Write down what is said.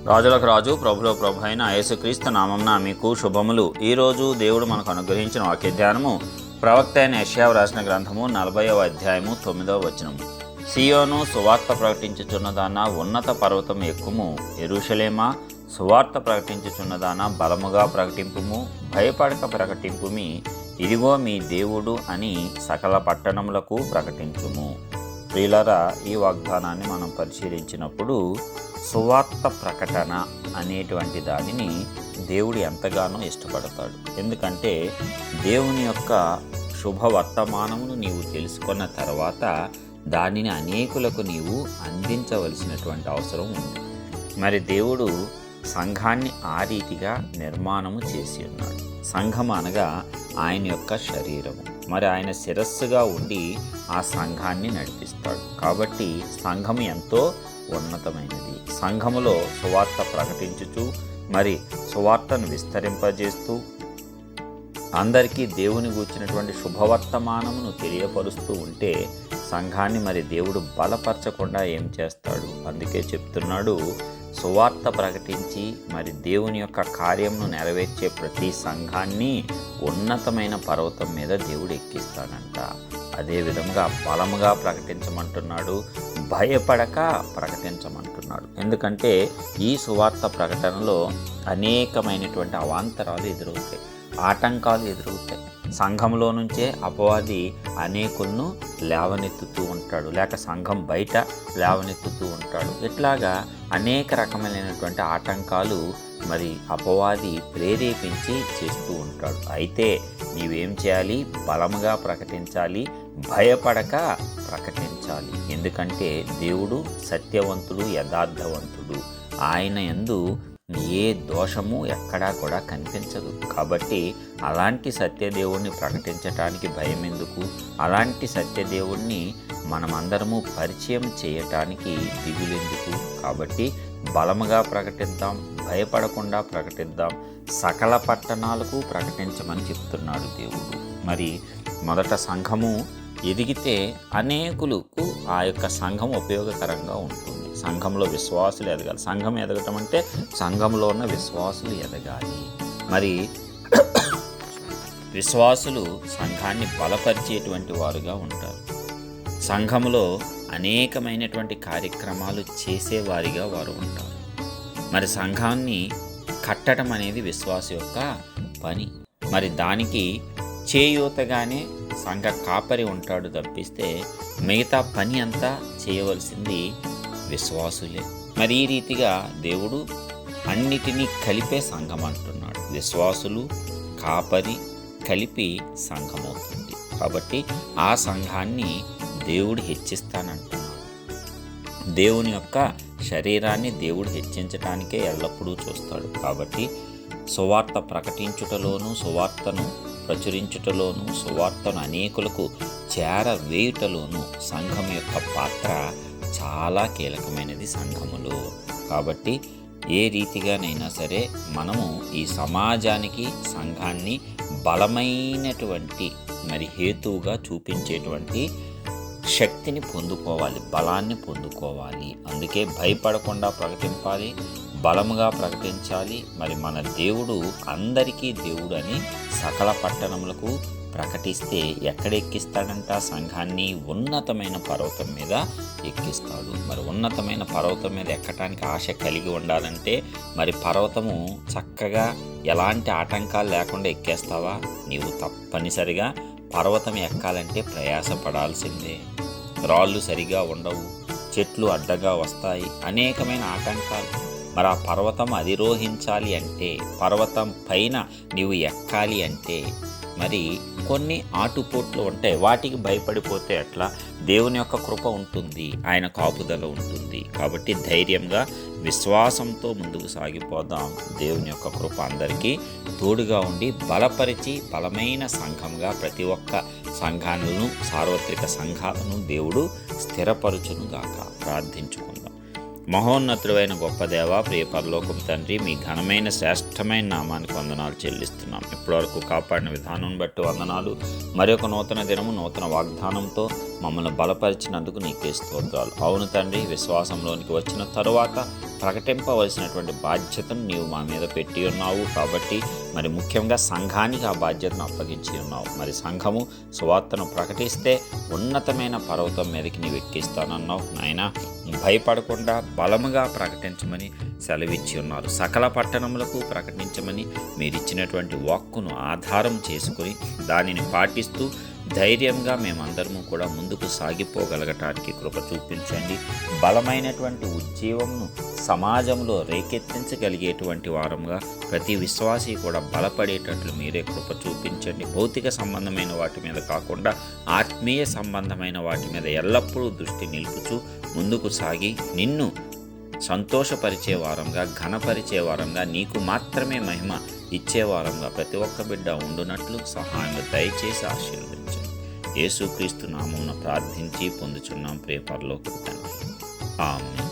రాజులకు రాజు ప్రభులో ప్రభు అయిన యేసుక్రీస్తు నామంన మీకు శుభములు. ఈరోజు దేవుడు మనకు అనుగ్రహించిన వాక్య ధ్యానము ప్రవక్త అయిన యెషయా రాసిన గ్రంథము 40వ అధ్యాయము 9వ వచనము. సియోను సువార్త ప్రకటించుచున్నదాన ఉన్నత పర్వతం ఎక్కుము, యెరూషలేమా సువార్త ప్రకటించుచున్నదాన బలముగా ప్రకటింపుము, భయపడక ప్రకటింపుమి, ఇదిగో మీ దేవుడు అని సకల పట్టణములకు ప్రకటించుము. ప్రియులారా, ఈ వాగ్దానాన్ని మనం పరిశీలించినప్పుడు సువార్త ప్రకటన అనేటువంటి దానిని దేవుడు ఎంతగానో ఇష్టపడతాడు. ఎందుకంటే దేవుని యొక్క శుభవర్తమానమును నీవు తెలుసుకున్న తర్వాత దానిని అనేకులకు నీవు అందించవలసినటువంటి అవసరం ఉంది. మరి దేవుడు సంఘాన్ని ఆ రీతిగా నిర్మాణము చేసి ఉన్నాడు. సంఘం అనగా ఆయన యొక్క శరీరము. మరి ఆయన శిరస్సుగా ఉండి ఆ సంఘాన్ని నడిపిస్తాడు. కాబట్టి సంఘము ఎంతో ఉన్నతమైనది. సంఘములో సువార్త ప్రకటించుచు మరి సువార్తను విస్తరింపజేస్తూ అందరికీ దేవుని గూర్చినటువంటి శుభవర్తమానమును తెలియపరుస్తూ ఉంటే సంఘాన్ని మరి దేవుడు బలపరచకుండా ఏం చేస్తాడు? అందుకే చెప్తున్నాడు, సువార్త ప్రకటించి మరి దేవుని యొక్క కార్యమును నెరవేర్చే ప్రతి సంఘాన్ని ఉన్నతమైన పర్వతం మీద దేవుడు ఎక్కిస్తాడంట. అదేవిధంగా బలముగా ప్రకటించమంటున్నాడు, భయపడక ప్రకటించమంటున్నాడు. ఎందుకంటే ఈ సువార్త ప్రకటనలో అనేకమైనటువంటి అవాంతరాలు ఎదురవుతాయి, ఆటంకాలు ఎదురవుతాయి. సంఘంలో నుంచే అపవాది అనేకులను లేవనెత్తుతూ ఉంటాడు, లేక సంఘం బయట లేవనెత్తుతూ ఉంటాడు. ఇట్లాగా అనేక రకమైనటువంటి ఆటంకాలు మరి అపవాది ప్రేరేపించి చేస్తూ ఉంటాడు. అయితే నీవేం చేయాలి? బలముగా ప్రకటించాలి, భయపడక ప్రకటించాలి. ఎందుకంటే దేవుడు సత్యవంతుడు, యథార్థవంతుడు. ఆయన యందు ఏ దోషము ఎక్కడా కూడా కనిపించదు. కాబట్టి అలాంటి సత్యదేవుణ్ణి ప్రకటించటానికి భయం ఎందుకు? అలాంటి సత్యదేవుణ్ణి మనమందరము పరిచయం చేయటానికి దిగులెందుకు? కాబట్టి బలముగా ప్రకటిద్దాం, భయపడకుండా ప్రకటిద్దాం, సకల పట్టణాలకు ప్రకటించమని చెప్తున్నాడు దేవుడు. మరి మొదట సంఘము ఎదిగితే అనేకులకు ఆ యొక్క సంఘం ఉపయోగకరంగా ఉంటుంది. సంఘంలో విశ్వాసులు ఎదగాలి. సంఘం ఎదగటం అంటే సంఘంలో ఉన్న విశ్వాసులు ఎదగాలి. మరి విశ్వాసులు సంఘాన్ని బలపరిచేటువంటి వారుగా ఉంటారు. సంఘంలో అనేకమైనటువంటి కార్యక్రమాలు చేసేవారిగా వారు ఉంటారు. మరి సంఘాన్ని కట్టడం అనేది విశ్వాస యొక్క పని. మరి దానికి చేయూతగానే సంఘ కాపరి ఉంటాడు తప్పిస్తే మిగతా పని అంతా చేయవలసింది విశ్వాసులే. మరి ఈ రీతిగా దేవుడు అన్నిటినీ కలిపే సంఘం అంటున్నాడు. విశ్వాసులు, కాపరి కలిపి సంఘం అవుతుంది. కాబట్టి ఆ సంఘాన్ని దేవుడు హెచ్చిస్తానంటున్నాడు. దేవుని యొక్క శరీరాన్ని దేవుడు హెచ్చించటానికే ఎల్లప్పుడూ చూస్తాడు. కాబట్టి సువార్త ప్రకటించుటలోను, సువార్తను ప్రచురించుటలోను, సువార్తను అనేకులకు చేరవేయుటలోను సంఘం యొక్క పాత్ర చాలా కీలకమైనది సంఘములో. కాబట్టి ఏ రీతిగానైనా సరే మనము ఈ సమాజానికి సంఘాన్ని బలమైనటువంటి మరి హేతువుగా చూపించేటువంటి శక్తిని పొందుకోవాలి, బలాన్ని పొందుకోవాలి. అందుకే భయపడకుండా ప్రకటించాలి, బలముగా ప్రకటించాలి. మరి మన దేవుడు అందరికీ దేవుడు అని సకల పట్టణములకు ప్రకటిస్తే ఎక్కడ ఎక్కిస్తాడంట? సంఘాన్ని ఉన్నతమైన పర్వతం మీద ఎక్కిస్తాడు. మరి ఉన్నతమైన పర్వతం మీద ఎక్కటానికి ఆశ కలిగి ఉండాలంటే మరి పర్వతము చక్కగా ఎలాంటి ఆటంకాలు లేకుండా ఎక్కేస్తావా? నీవు తప్పనిసరిగా పర్వతం ఎక్కాలంటే ప్రయాసపడాల్సిందే. రాళ్ళు సరిగా ఉండవు, చెట్లు అడ్డగా వస్తాయి, అనేకమైన ఆటంకాలు. మరి ఆ పర్వతం అధిరోహించాలి అంటే, పర్వతం పైన నీవు ఎక్కాలి అంటే మరి కొన్ని ఆటుపోట్లు ఉంటాయి. వాటికి భయపడిపోతే ఎట్లా? దేవుని యొక్క కృప ఉంటుంది, ఆయన కాపుదల ఉంటుంది. కాబట్టి ధైర్యంగా విశ్వాసంతో ముందుకు సాగిపోదాం. దేవుని యొక్క కృప అందరికీ తోడుగా ఉండి బలపరిచి బలమైన సంఘంగా ప్రతి ఒక్క సంఘాలను, సార్వత్రిక సంఘాలను దేవుడు స్థిరపరచునుగాక. ప్రార్థించుకుందాం. మహోన్నతుడైన గొప్ప దేవ, ప్రియ పరలోకపు తండ్రి, మీ ఘనమైన శ్రేష్టమైన నామానికి వందనాలు చెల్లిస్తున్నాం. ఇప్పటివరకు కాపాడిన విధానం బట్టి వందనాలు. మరొక నూతన దినము నూతన వాగ్దానంతో మమ్మల్ని బలపరిచినందుకు నీకే స్తోత్రాలు. అవును తండ్రి, విశ్వాసంలోనికి వచ్చిన తరువాత ప్రకటింపవలసినటువంటి బాధ్యతను నీవు మా మీద పెట్టి ఉన్నావు. కాబట్టి మరి ముఖ్యంగా సంఘానికి ఆ బాధ్యతను అప్పగించి ఉన్నావు. మరి సంఘము సువార్తను ప్రకటిస్తే ఉన్నతమైన పర్వతం మీదకి నీవు ఎక్కిస్తానన్నావు. నాయన, భయపడకుండా బలముగా ప్రకటించమని సెలవిచ్చి ఉన్నారు. సకల పట్టణములకు ప్రకటించమని మీరిచ్చినటువంటి వాక్కును ఆధారం చేసుకుని దానిని పాటిస్తూ ధైర్యంగా మేమందరము కూడా ముందుకు సాగిపోగలగటానికి కృప చూపించండి. బలమైనటువంటి ఉజ్జీవంను సమాజంలో రేకెత్తించగలిగేటువంటి వారంగా ప్రతి విశ్వాసి కూడా బలపడేటట్లు మీరే కృప చూపించండి. భౌతిక సంబంధమైన వాటి మీద కాకుండా ఆత్మీయ సంబంధమైన వాటి మీద ఎల్లప్పుడూ దృష్టి నిలుపుచూ ముందుకు సాగి నిన్ను సంతోషపరిచే వారంగా, ఘనపరిచే వారంగా, నీకు మాత్రమే మహిమ ఇచ్చే వారంగా ప్రతి ఒక్క బిడ్డ ఉండునట్లు సహాయం దయచేసి ఆశీర్వదించండి. యేసుక్రీస్తు నామమున ప్రార్థించి పొందుచున్నాం ప్రియ పరలోకపు తండ్రి. ఆమేన్.